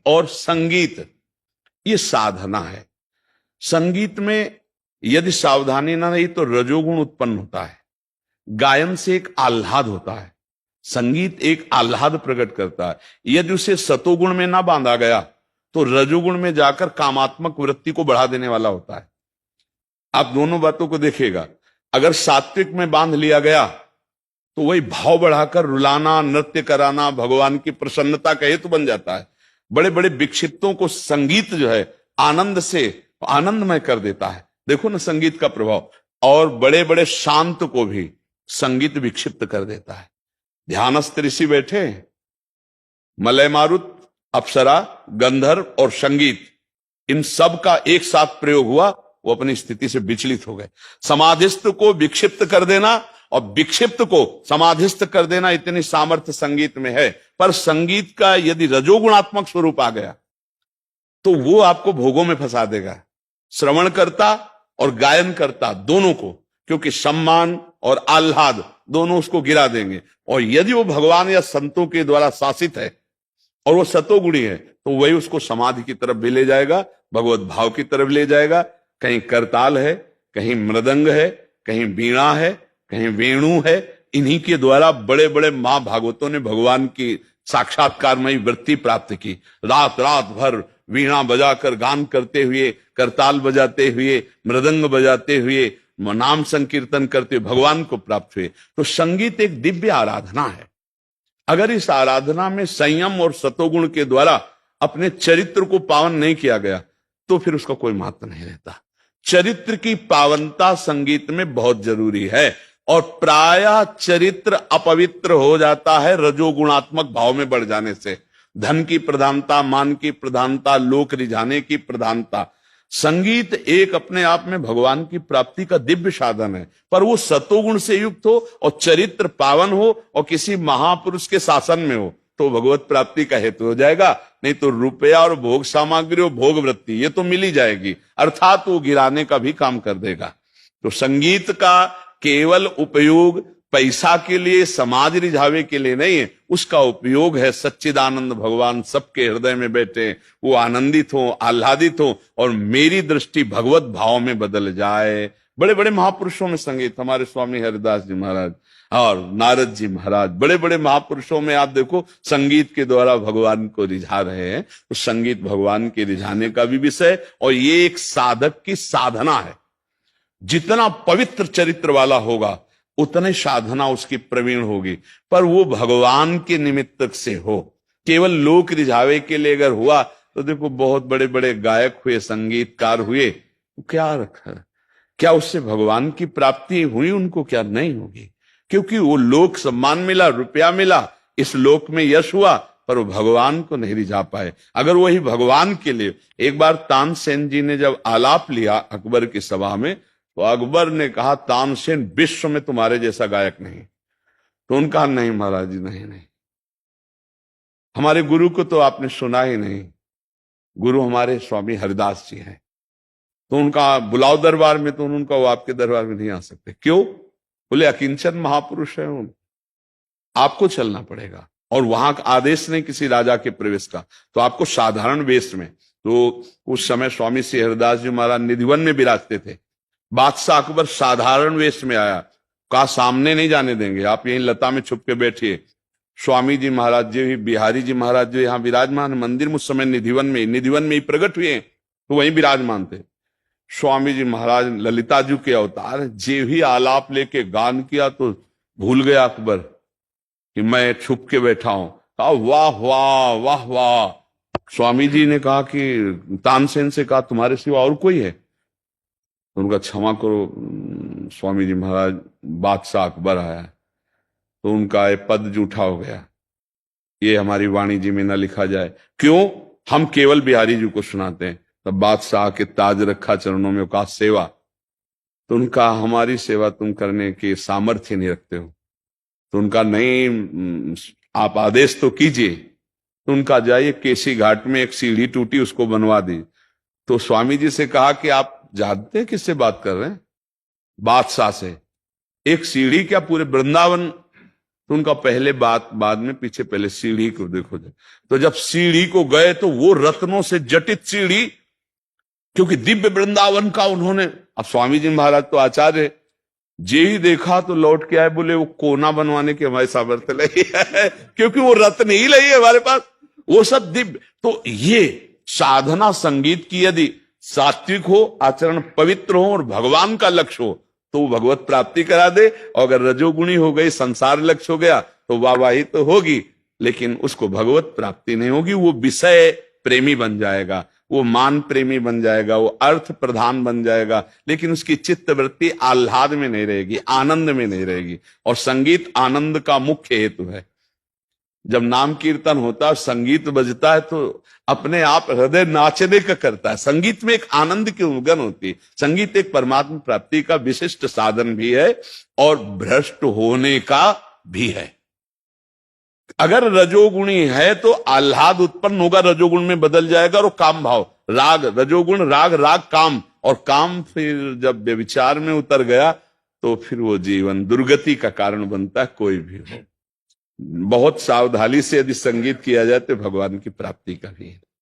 और संगीत ये साधना है। संगीत में यदि सावधानी ना रही तो रजोगुण उत्पन्न होता है। गायन से एक आह्लाद होता है, संगीत एक आह्लाद प्रकट करता है। यदि उसे सतोगुण में ना बांधा गया तो रजोगुण में जाकर कामात्मक वृत्ति को बढ़ा देने वाला होता है। आप दोनों बातों को देखिएगा, अगर सात्विक में बांध लिया गया तो वही भाव बढ़ाकर रुलाना, नृत्य कराना, भगवान की प्रसन्नता का हेतु बन जाता है। बड़े बड़े विक्षिप्तों को संगीत जो है आनंद से आनंदमय कर देता है। देखो ना संगीत का प्रभाव। और बड़े बड़े शांत को भी संगीत विक्षिप्त कर देता है। ध्यानस्थ ऋषि बैठे, मलय मारुत, अप्सरा, गंधर्व और संगीत, इन सब का एक साथ प्रयोग हुआ, वो अपनी स्थिति से विचलित हो गए। समाधिस्थ को विक्षिप्त कर देना और विक्षिप्त को समाधिस्थ कर देना, इतनी सामर्थ्य संगीत में है। पर संगीत का यदि रजोगुणात्मक स्वरूप आ गया तो वो आपको भोगों में फंसा देगा, श्रवणकर्ता और गायनकर्ता दोनों को, क्योंकि सम्मान और आह्लाद दोनों उसको गिरा देंगे। और यदि वो भगवान या संतों के द्वारा शासित है और वो सतोगुणी है तो वही उसको समाधि की तरफ भी ले जाएगा, भगवत भाव की तरफ ले जाएगा। कहीं करताल है, कहीं मृदंग है, कहीं वीणा है, कहीं वेणु है। इन्हीं के द्वारा बड़े बड़े महाभागवतों ने भगवान की साक्षात्कारमयी वृत्ति प्राप्त की। रात रात भर वीणा बजाकर गान करते हुए, करताल बजाते हुए, मृदंग बजाते हुए, नाम संकीर्तन करते हुए भगवान को प्राप्त हुए। तो संगीत एक दिव्य आराधना है। अगर इस आराधना में संयम और सतोगुण के द्वारा अपने चरित्र को पावन नहीं किया गया तो फिर उसका कोई महत्व नहीं रहता। चरित्र की पावनता संगीत में बहुत जरूरी है। और प्रायः चरित्र अपवित्र हो जाता है रजोगुणात्मक भाव में बढ़ जाने से। धन की प्रधानता, मान की प्रधानता, लोक रिझाने की प्रधानता। संगीत एक अपने आप में भगवान की प्राप्ति का दिव्य साधन है, पर वो सतोगुण से युक्त हो और चरित्र पावन हो और किसी महापुरुष के शासन में हो तो भगवत प्राप्ति का हेतु हो जाएगा। नहीं तो रुपया और भोग सामग्री और भोग वृत्ति ये तो मिल ही जाएगी, अर्थात वो गिराने का भी काम कर देगा। तो संगीत का केवल उपयोग पैसा के लिए, समाज रिझावे के लिए नहीं है। उसका उपयोग है सच्चिदानंद भगवान सबके हृदय में बैठे, वो आनंदित हो, आह्लादित हो और मेरी दृष्टि भगवत भाव में बदल जाए। बड़े बड़े महापुरुषों में संगीत, हमारे स्वामी हरिदास जी महाराज और नारद जी महाराज, बड़े बड़े महापुरुषों में आप देखो संगीत के द्वारा भगवान को रिझा रहे हैं। तो संगीत भगवान के रिझाने का भी विषय, और ये एक साधक की साधना है। जितना पवित्र चरित्र वाला होगा उतने साधना उसकी प्रवीण होगी, पर वो भगवान के निमित्त से हो। केवल लोक रिझावे के लिए अगर हुआ तो देखो बहुत बड़े बड़े गायक हुए, संगीतकार हुए, क्या रखा, क्या उससे भगवान की प्राप्ति हुई? उनको क्या नहीं होगी, क्योंकि वो लोक सम्मान मिला, रुपया मिला, इस लोक में यश हुआ, पर वो भगवान को नहीं रिझा पाए। अगर वही भगवान के लिए, एक बार तानसेन जी ने जब आलाप लिया अकबर की सभा में तो अकबर ने कहा तानसेन विश्व में तुम्हारे जैसा गायक नहीं। तो उनका नहीं महाराज जी, नहीं नहीं, हमारे गुरु को तो आपने सुना ही नहीं, गुरु हमारे स्वामी हरिदास जी हैं। तो उनका बुलाओ दरबार में, तो उनका वो आपके दरबार में नहीं आ सकते। क्यों? बोले अकिंचन महापुरुष है, आपको चलना पड़ेगा। और वहां का आदेश नहीं किसी राजा के प्रवेश का, तो आपको साधारण वेश में। तो उस समय स्वामी श्री हरिदास जी महाराज निधिवन में विराजते थे। बादशाह अकबर साधारण वेश में आया, कहा सामने नहीं जाने देंगे, आप यहीं लता में छुप के बैठिए। स्वामी जी महाराज जी, बिहारी जी महाराज जो यहाँ विराजमान, मंदिर में उस समय निधिवन में ही प्रकट हुए, तो वहीं विराजमान थे। स्वामी जी महाराज ललिता जी के अवतार, जे भी आलाप लेके गान किया तो भूल गया अकबर कि मैं छुप के बैठा हूं। कहा वाह वाह वाह वाह। स्वामी जी ने कहा कि तानसेन से कहा तुम्हारे सिवा और कोई है? तो उनका क्षमा करो स्वामी जी महाराज, बादशाह अकबर आया। तो उनका ये पद जूठा हो गया, ये हमारी वाणी जी में ना लिखा जाए। क्यों? हम केवल बिहारी जी को सुनाते हैं। तब बादशाह के ताज रखा चरणों में, कहा सेवा। तो उनका हमारी सेवा तुम करने के सामर्थ्य नहीं रखते हो। तो उनका नहीं, आप आदेश तो कीजिए। तो उनका जाइए केसी घाट में एक सीढ़ी टूटी, उसको बनवा दी। तो स्वामी जी से कहा कि आप जानते हैं किससे बात कर रहे हैं? बादशाह से। एक सीढ़ी क्या, पूरे वृंदावन तो उनका पहले बात बाद में, पीछे पहले सीढ़ी को देखो। तो जब सीढ़ी को गए तो वो रत्नों से जटित सीढ़ी, क्योंकि दिव्य वृंदावन का उन्होंने, अब स्वामी जी महाराज तो आचार्य, जे ही देखा तो लौट के आए, बोले वो कोना बनवाने की हमारे सामर्थ्य नहीं है, क्योंकि वो रत्न ही नहीं है हमारे पास, वो सब दिव्य। तो ये साधना संगीत की यदि सात्विक हो, आचरण पवित्र हो और भगवान का लक्ष्य हो तो वो भगवत प्राप्ति करा दे। और अगर रजोगुणी हो गई, संसार लक्ष्य हो गया तो वाहवाही तो होगी, लेकिन उसको भगवत प्राप्ति नहीं होगी। वो विषय प्रेमी बन जाएगा, वो मान प्रेमी बन जाएगा, वो अर्थ प्रधान बन जाएगा, लेकिन उसकी चित्त वृत्ति आह्लाद में नहीं रहेगी, आनंद में नहीं रहेगी। और संगीत आनंद का मुख्य हेतु है। जब नाम कीर्तन होता है, संगीत बजता है, तो अपने आप हृदय नाचने का करता है। संगीत में एक आनंद की उलगन होती है। संगीत एक परमात्मा प्राप्ति का विशिष्ट साधन भी है और भ्रष्ट होने का भी है। अगर रजोगुणी है तो आह्लाद उत्पन्न होगा, रजोगुण में बदल जाएगा, और काम भाव, राग, रजोगुण राग, राग काम, और काम फिर जब व्यभिचार में उतर गया तो फिर वो जीवन दुर्गति का कारण बनता है, कोई भी हो। बहुत सावधानी से यदि संगीत किया जाए तो भगवान की प्राप्ति का भी है।